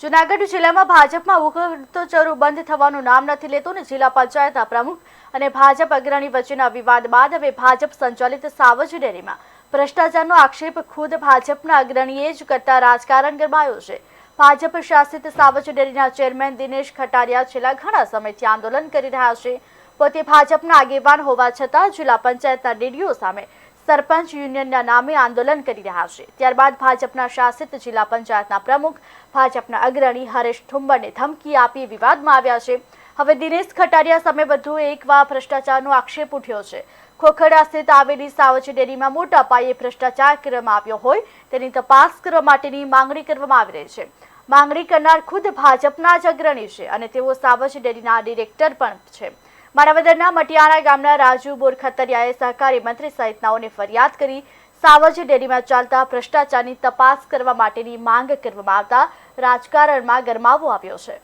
જૂનાગઢ જિલ્લામાં ભાજપમાં ઉઘડતો ચરુ બંધ થવાનું નામ નથી લેતું ને જિલ્લા પંચાયતના પ્રમુખ અને ભાજપ અગ્રણી વચ્ચેના વિવાદ બાદ હવે ભાજપ સંચાલિત સાવજ ડેરીમાં ભ્રષ્ટાચારનો આક્ષેપ ખુદ ભાજપના અગ્રણીએ જ કરતા રાજકારણ ગરમાયો છે। ભાજપ શાસિત સાવજ ડેરીના ચેરમેન દિનેશ ખટારિયા છેલ્લા ઘણા સમયથી આંદોલન કરી રહ્યા છે। પોતે ભાજપના આગેવાન હોવા છતાં જિલ્લા પંચાયતના ડીડીઓ સામે સરપંચ યુનિયનના નામે આંદોલન કરી રહ્યા છે। ત્યારબાદ ભાજપના શાસિત જિલ્લા પંચાયતના પ્રમુખ ભાજપના અગ્રણી હરેશ ઠુંબરને ધમકી આપી વિવાદમાં આવ્યા છે। હવે દિનેશ ખટારિયા સામે વધુ એકવાર ભ્રષ્ટાચારનો આક્ષેપ ઉઠ્યો છે। ખોખડા સ્થિત આવેલી સાવજ ડેરીમાં મોટા પાયે ભ્રષ્ટાચાર કરવામાં આવ્યો હોય તેની તપાસ કરવા માટેની માંગણી કરવામાં આવી રહી છે। માંગણી કરનાર ખુદ ભાજપના જ અગ્રણી છે અને તેઓ સાવજ ડેરીના ડિરેક્ટર પણ છે। માણાવદરના મટિયાણા ગામના રાજુ બોરખતરિયાએ સહકારી મંત્રી સહિતનાઓને ફરિયાદ કરી સાવજ ડેરીમાં ચાલતા ભ્રષ્ટાચારની તપાસ કરવા માટેની માંગ કરવામાં આવતા રાજકારણમાં ગરમાવો આવ્યો છે।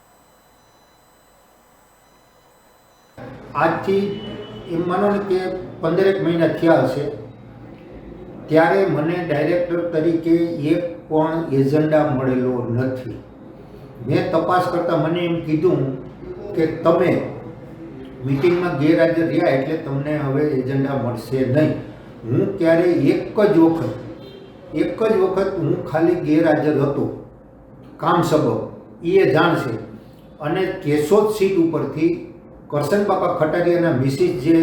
આજથી એમ માનો ને કે 15 મહિના થયા હશે ત્યારે મને ડાયરેક્ટર તરીકે એક પણ એજન્ડા મળેલો નથી। મેં તપાસ કરતાં મને એમ કીધું કે તમે મીટિંગમાં ગેરહાજર રહ્યા એટલે તમને હવે એજન્ડા મળશે નહીં। હું ક્યારે એક જ વખત હું ખાલી ગેરહાજર હતો કામ સબબ એ જાણશે। અને કેશોદ સીટ ઉપરથી કરશનબાપા ખટારિયાના મિસિસ જે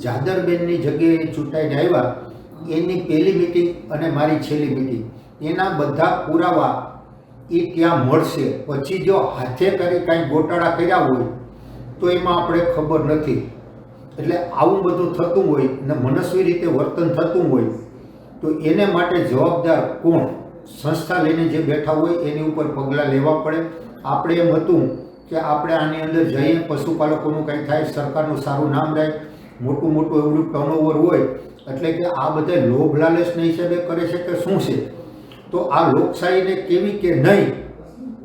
જાદરબેનની જગ્યાએ ચૂંટાઈને આવ્યા એની પહેલી મિટિંગ અને મારી છેલ્લી મિટિંગ એના બધા પુરાવા એ ત્યાં મળશે। પછી જો હાથે કરી કાંઈ ગોટાળા કર્યા હોય તો એમાં આપણે ખબર નથી। એટલે આવું બધું થતું હોય ને મનસ્વી રીતે વર્તન થતું હોય તો એને માટે જવાબદાર કોણ? સંસ્થા લઈને જે બેઠા હોય એની ઉપર પગલાં લેવા પડે। આપણે એમ હતું કે આપણે આની અંદર જઈએ, પશુપાલકોનું કંઈ થાય, સરકારનું સારું નામ રહે, મોટું એવડું ટર્નઓવર હોય એટલે કે આ બધા લોભ લાલચના હિસાબે કરે છે કે શું છે? તો આ લોકશાહીને કેવી કે નહીં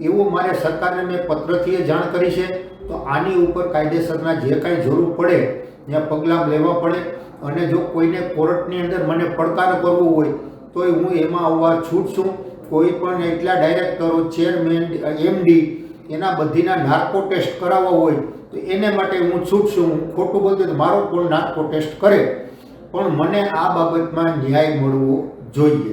એવું મારે સરકારને મેં પત્રથી જાણ કરી છે। તો આની ઉપર કાયદેસરના જે કાંઈ જરૂર પડે ત્યાં પગલાં લેવા પડે। અને જો કોઈને કોર્ટની અંદર મને પડકાર કરવો હોય તો હું એમાં આવવા છૂટ છું। કોઈ પણ એટલા ડાયરેક્ટરો, ચેરમેન, એમડી એના બધીના નાર્કો ટેસ્ટ કરાવવા હોય તો એને માટે હું છૂટ છું। હું ખોટું બોલતો તો મારો કોઈ નાર્કો ટેસ્ટ કરે, પણ મને આ બાબતમાં ન્યાય મળવો જોઈએ।